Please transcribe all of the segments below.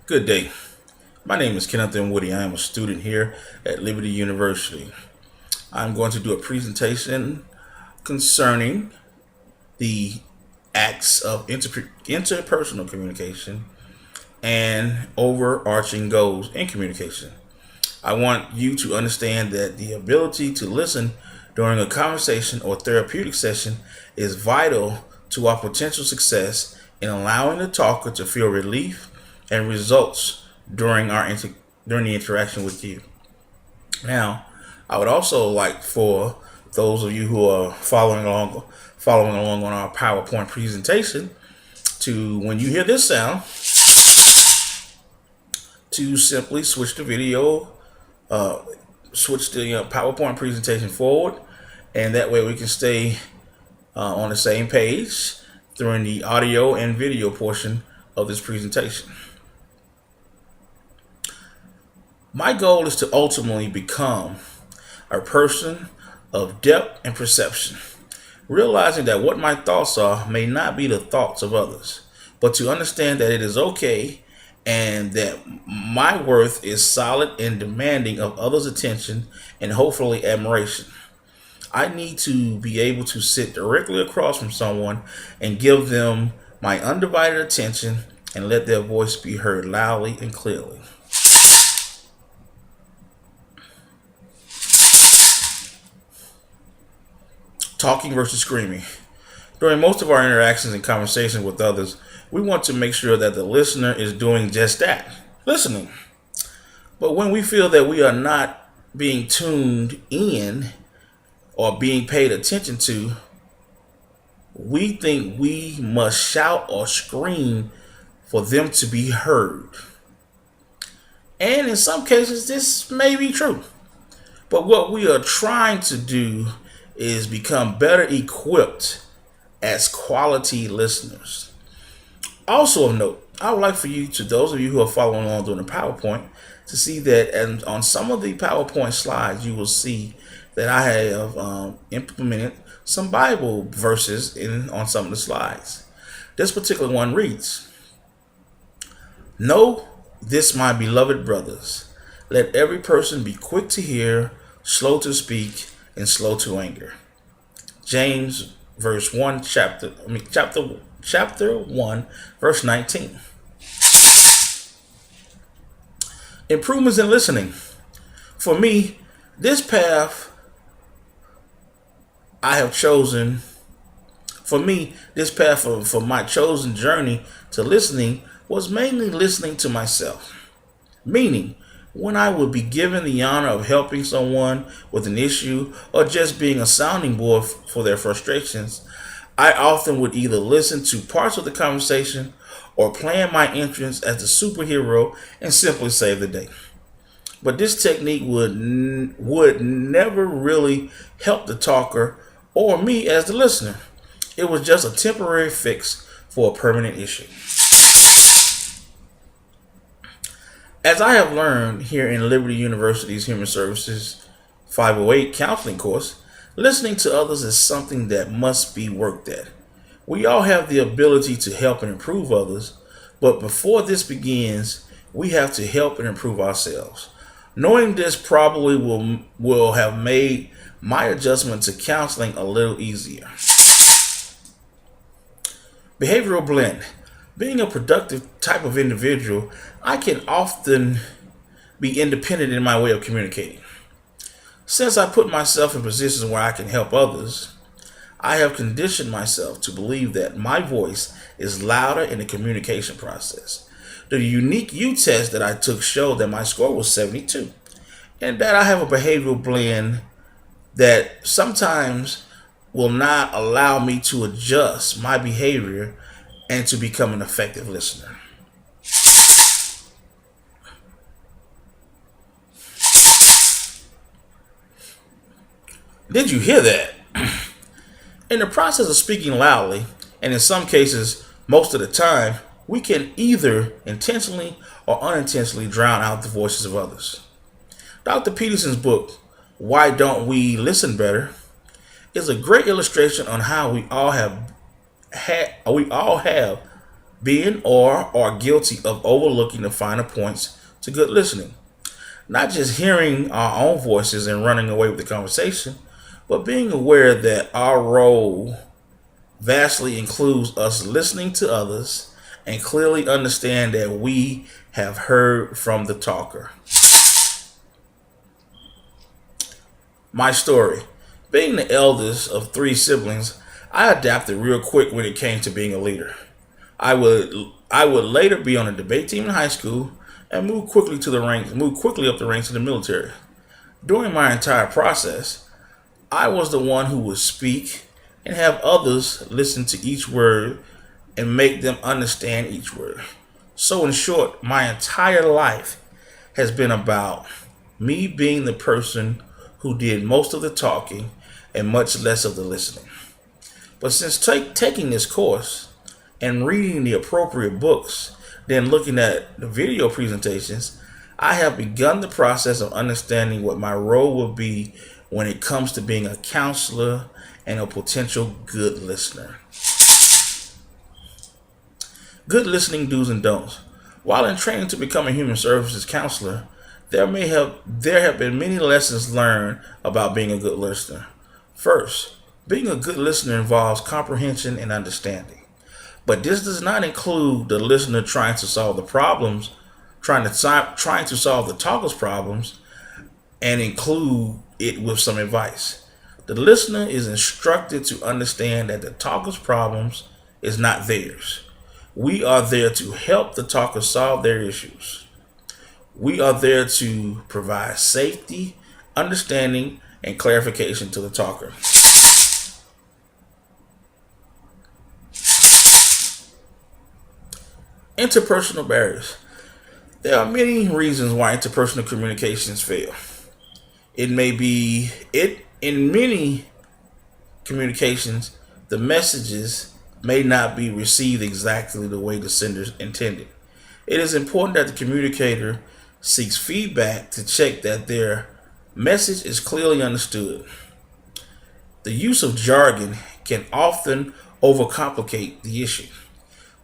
Good day. My name is Kenneth M. Woody. I am a student here at Liberty University. I'm going to do a presentation concerning the acts of interpersonal communication and overarching goals in communication. I want you to understand that the ability to listen during a conversation or therapeutic session is vital to our potential success in allowing the talker to feel relief and results during during the interaction with you. Now, I would also like for those of you who are following along on our PowerPoint presentation to, when you hear this sound, to simply switch the video, switch the PowerPoint presentation forward, and that way we can stay on the same page during the audio and video portion of this presentation. My goal is to ultimately become a person of depth and perception, realizing that what my thoughts are may not be the thoughts of others, but to understand that it is okay and that my worth is solid and demanding of others' attention and hopefully admiration. I need to be able to sit directly across from someone and give them my undivided attention and let their voice be heard loudly and clearly. Talking versus screaming. During most of our interactions and conversations with others, we want to make sure that the listener is doing just that, listening. But when we feel that we are not being tuned in or being paid attention to, we think we must shout or scream for them to be heard. And in some cases, this may be true. But what we are trying to do is become better equipped as quality listeners. Also of note, I would like for you, to those of you who are following along during the PowerPoint, to see that, and on some of the PowerPoint slides, you will see that I have implemented some Bible verses on some of the slides. This particular one reads, "Know this, my beloved brothers, let every person be quick to hear, slow to speak, and slow to anger." James chapter 1, verse 19. Improvements in listening. For me, this path for my chosen journey to listening was mainly listening to myself. Meaning, when I would be given the honor of helping someone with an issue or just being a sounding board for their frustrations, I often would either listen to parts of the conversation or plan my entrance as the superhero and simply save the day. But this technique would never really help the talker or me as the listener. It was just a temporary fix for a permanent issue. As I have learned here in Liberty University's Human Services 508 counseling course, listening to others is something that must be worked at. We all have the ability to help and improve others, but before this begins, we have to help and improve ourselves. Knowing this probably will have made my adjustment to counseling a little easier. Behavioral blend. Being a productive type of individual, I can often be independent in my way of communicating. Since I put myself in positions where I can help others, I have conditioned myself to believe that my voice is louder in the communication process. The unique U test that I took showed that my score was 72, and that I have a behavioral blend that sometimes will not allow me to adjust my behavior and to become an effective listener. Did you hear that? In the process of speaking loudly, and in some cases, most of the time, we can either intentionally or unintentionally drown out the voices of others. Dr. Peterson's book, Why Don't We Listen Better, is a great illustration on how we all have being or are guilty of overlooking the finer points to good listening. Not just hearing our own voices and running away with the conversation, but being aware that our role vastly includes us listening to others and clearly understand that we have heard from the talker. My story. Being the eldest of 3 siblings, I adapted real quick when it came to being a leader. I would later be on a debate team in high school and move quickly up the ranks in the military. During my entire process, I was the one who would speak and have others listen to each word and make them understand each word. So in short, my entire life has been about me being the person who did most of the talking and much less of the listening. But since taking this course and reading the appropriate books, then looking at the video presentations, I have begun the process of understanding what my role will be when it comes to being a counselor and a potential good listener. Good listening do's and don'ts. While in training to become a human services counselor, there have been many lessons learned about being a good listener. First, being a good listener involves comprehension and understanding. But this does not include the listener trying to solve the problems, trying to solve the talker's problems, and include it with some advice. The listener is instructed to understand that the talker's problems is not theirs. We are there to help the talker solve their issues. We are there to provide safety, understanding, and clarification to the talker. Interpersonal barriers. There are many reasons why interpersonal communications fail. In many communications, the messages may not be received exactly the way the sender intended. It is important that the communicator seeks feedback to check that their message is clearly understood. The use of jargon can often overcomplicate the issue.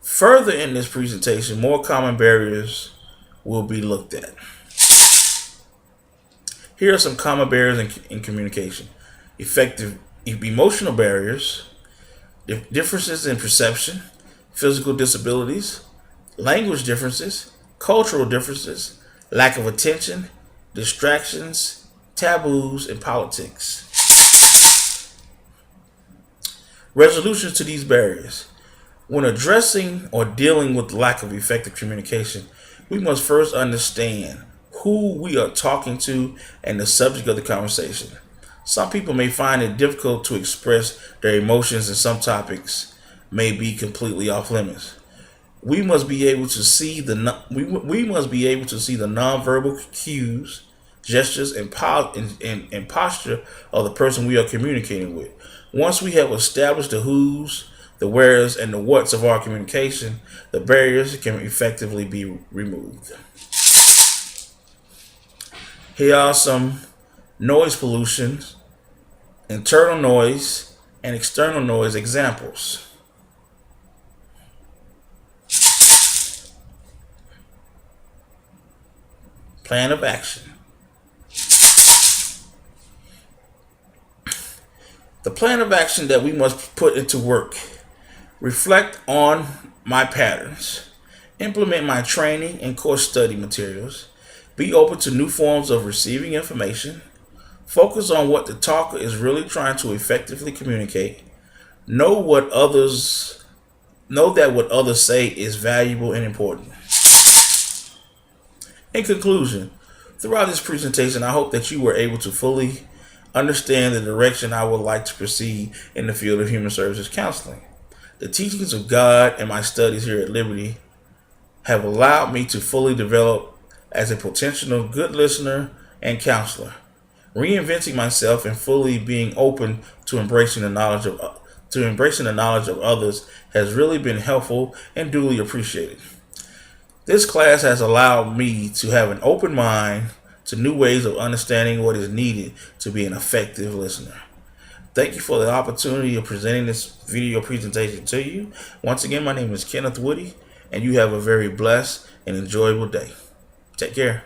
Further in this presentation, more common barriers will be looked at. Here are some common barriers in communication. Effective emotional barriers, differences in perception, physical disabilities, language differences, cultural differences, lack of attention, distractions, taboos, and politics. Resolutions to these barriers. When addressing or dealing with the lack of effective communication, we must first understand who we are talking to and the subject of the conversation. Some people may find it difficult to express their emotions, and some topics may be completely off limits. We must be able to see the nonverbal cues, gestures, and posture of the person we are communicating with. Once we have established the who's, the where's, and the what's of our communication, the barriers can effectively be removed. Here are some noise pollution, internal noise, and external noise examples. Plan of action. The plan of action that we must put into work. Reflect on my patterns. Implement my training and course study materials. Be open to new forms of receiving information. Focus on what the talker is really trying to effectively communicate. Know that what others say is valuable and important. In conclusion, throughout this presentation, I hope that you were able to fully understand the direction I would like to proceed in the field of human services counseling. The teachings of God and my studies here at Liberty have allowed me to fully develop as a potential good listener and counselor. Reinventing myself and fully being open to embracing the knowledge of others has really been helpful and duly appreciated. This class has allowed me to have an open mind to new ways of understanding what is needed to be an effective listener. Thank you for the opportunity of presenting this video presentation to you. Once again, my name is Kenneth Woody, and you have a very blessed and enjoyable day. Take care.